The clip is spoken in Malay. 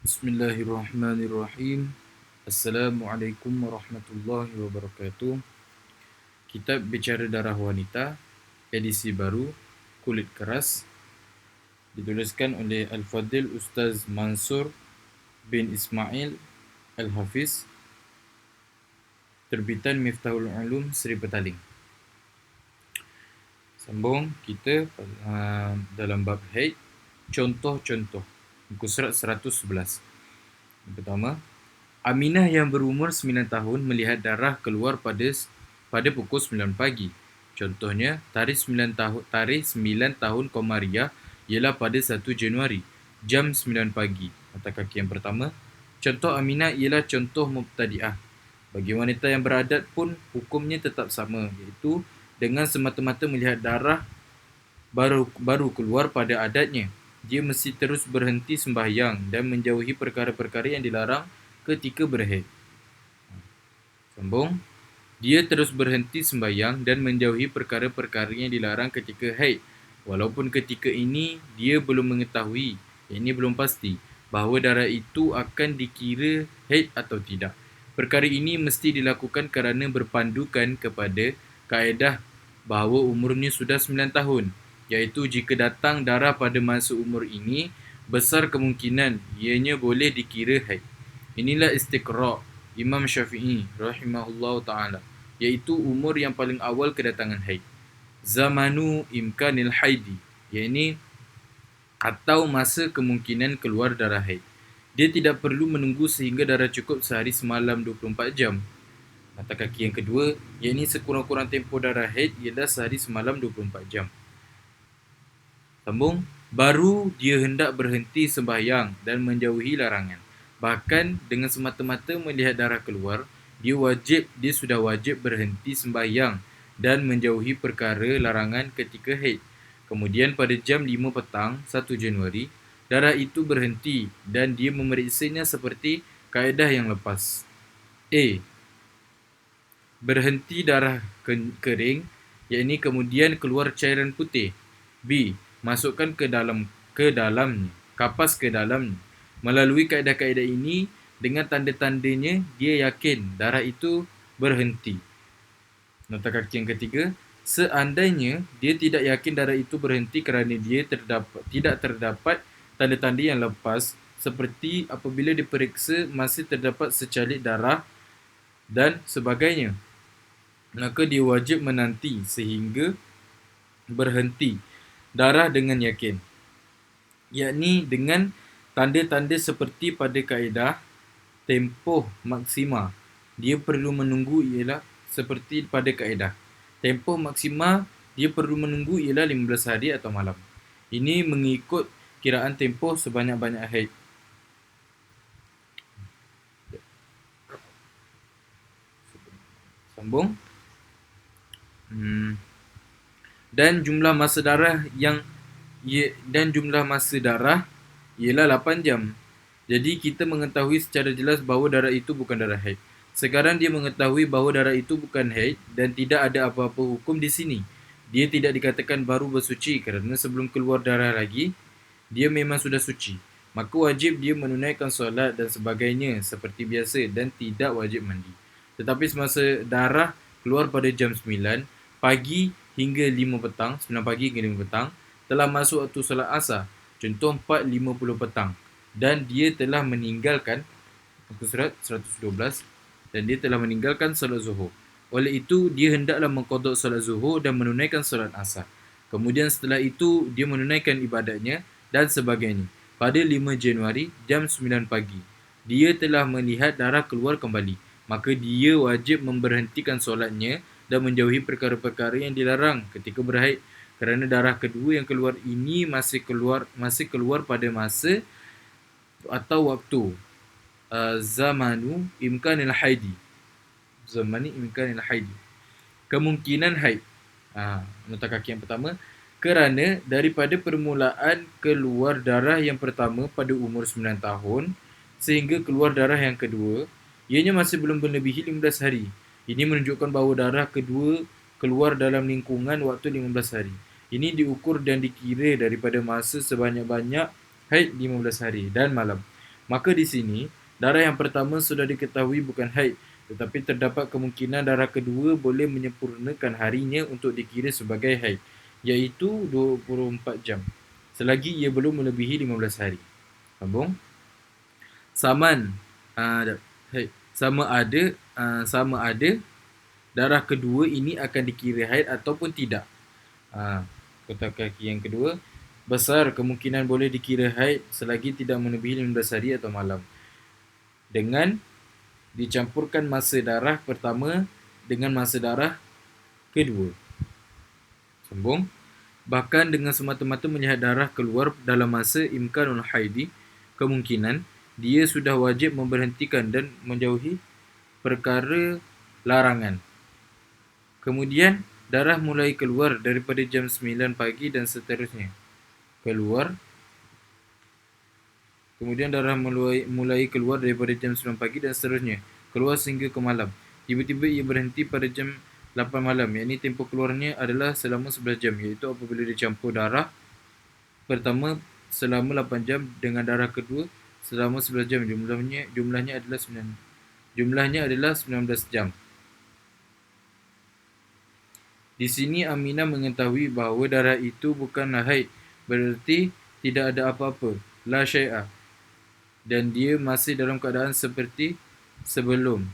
Bismillahirrahmanirrahim. Assalamualaikum warahmatullahi wabarakatuh. Kitab Bicara Darah Wanita, edisi baru, Kulit Keras, dituliskan oleh Al-Fadil Ustaz Mansur bin Ismail Al-Hafiz, terbitan Miftahul Ulum Seri Petaling. Sambung kita dalam bab haid, contoh-contoh, muka surat 111. Yang pertama, Aminah yang berumur 9 tahun melihat darah keluar pada pukul 9 pagi. Contohnya, tarikh 9 tahun Komariah ialah pada 1 Januari, jam 9 pagi. Mata kaki yang pertama. Contoh Aminah ialah contoh mubtadi'ah. Bagi wanita yang beradat pun hukumnya tetap sama, iaitu dengan semata-mata melihat darah baru keluar pada adatnya, dia mesti terus berhenti sembahyang dan menjauhi perkara-perkara yang dilarang ketika berhaid. Sambung. Dia terus berhenti sembahyang dan menjauhi perkara-perkara yang dilarang ketika haid, walaupun ketika ini dia belum mengetahui, ini belum pasti, bahawa darah itu akan dikira haid atau tidak. Perkara ini mesti dilakukan kerana berpandukan kepada kaedah bahawa umurnya sudah 9 tahun, iaitu jika datang darah pada masa umur ini, besar kemungkinan ianya boleh dikira haid. Inilah istiqra' Imam Syafi'i rahimahullahu ta'ala, iaitu umur yang paling awal kedatangan haid. Zamanu imkanil haidi, iaitu atau masa kemungkinan keluar darah haid. Dia tidak perlu menunggu sehingga darah cukup sehari semalam 24 jam. Mata kaki yang kedua, iaitu sekurang-kurang tempoh darah haid ialah sehari semalam 24 jam. Sambung. Baru dia hendak berhenti sembahyang dan menjauhi larangan. Bahkan dengan semata-mata melihat darah keluar, dia sudah wajib berhenti sembahyang dan menjauhi perkara larangan ketika haid. Kemudian pada jam 5 petang 1 Januari, darah itu berhenti dan dia memeriksanya seperti kaedah yang lepas. A. Berhenti darah kering, iaitu kemudian keluar cairan putih. B. Masukkan ke dalamnya, kapas ke dalamnya. Melalui kaedah-kaedah ini, dengan tanda-tandanya, dia yakin darah itu berhenti. Nota kaki yang ketiga, seandainya dia tidak yakin darah itu berhenti kerana dia tidak terdapat tanda-tanda yang lepas, seperti apabila diperiksa masih terdapat secalik darah dan sebagainya, maka dia wajib menanti sehingga berhenti darah dengan yakin, yakni dengan tanda-tanda seperti pada kaedah tempoh maksima. Dia perlu menunggu ialah seperti pada kaedah tempoh maksima, dia perlu menunggu ialah 15 hari atau malam. Ini mengikut kiraan tempoh sebanyak-banyak haid. Sambung. Dan jumlah masa darah ialah 8 jam. Jadi kita mengetahui secara jelas bahawa darah itu bukan darah haid. Sekarang dia mengetahui bahawa darah itu bukan haid dan tidak ada apa-apa hukum di sini. Dia tidak dikatakan baru bersuci kerana sebelum keluar darah lagi, dia memang sudah suci. Maka wajib dia menunaikan solat dan sebagainya seperti biasa dan tidak wajib mandi. Tetapi semasa darah keluar pada jam 9 pagi hingga 5 petang, 9 pagi hingga 5 petang, telah masuk waktu solat asar, contoh 4.50 petang, dan dia telah meninggalkan, muka surat 112, dan dia telah meninggalkan solat zuhur. Oleh itu, dia hendaklah mengqadha solat zuhur dan menunaikan solat asar. Kemudian setelah itu, dia menunaikan ibadatnya dan sebagainya. Pada 5 Januari, jam 9 pagi, dia telah melihat darah keluar kembali. Maka dia wajib memberhentikan solatnya dan menjauhi perkara-perkara yang dilarang ketika berhaid, kerana darah kedua yang keluar ini masih keluar pada masa atau waktu zamanu imkanil haidi. Kemungkinan haid. Nota kaki yang pertama, kerana daripada permulaan keluar darah yang pertama pada umur 9 tahun sehingga keluar darah yang kedua, ianya masih belum melebihi 15 hari. Ini menunjukkan bahawa darah kedua keluar dalam lingkungan waktu 15 hari. Ini diukur dan dikira daripada masa sebanyak-banyak haid 15 hari dan malam. Maka di sini, darah yang pertama sudah diketahui bukan haid, tetapi terdapat kemungkinan darah kedua boleh menyempurnakan harinya untuk dikira sebagai haid, iaitu 24 jam, selagi ia belum melebihi 15 hari. Sambung. Saman, haid. Sama ada darah kedua ini akan dikira haid ataupun tidak. Kotak kaki yang kedua, besar kemungkinan boleh dikira haid selagi tidak melebihi 15 hari atau malam, dengan dicampurkan masa darah pertama dengan masa darah kedua. Sambung. Bahkan dengan semata-mata melihat darah keluar dalam masa imkanul haidi, kemungkinan dia sudah wajib memberhentikan dan menjauhi perkara larangan. Kemudian darah mulai keluar daripada jam 9 pagi dan seterusnya. Kemudian darah mulai keluar daripada jam 9 pagi dan seterusnya. Keluar sehingga ke malam. Tiba-tiba ia berhenti pada jam 8 malam. Yakni tempoh keluarnya adalah selama 11 jam. Iaitu apabila dicampur darah pertama selama 8 jam dengan darah kedua selama 11 jam. Jumlahnya adalah 19 jam. Di sini Aminah mengetahui bahawa darah itu bukanlah haid. Berarti tidak ada apa-apa. La syai'ah. Dan dia masih dalam keadaan seperti sebelum.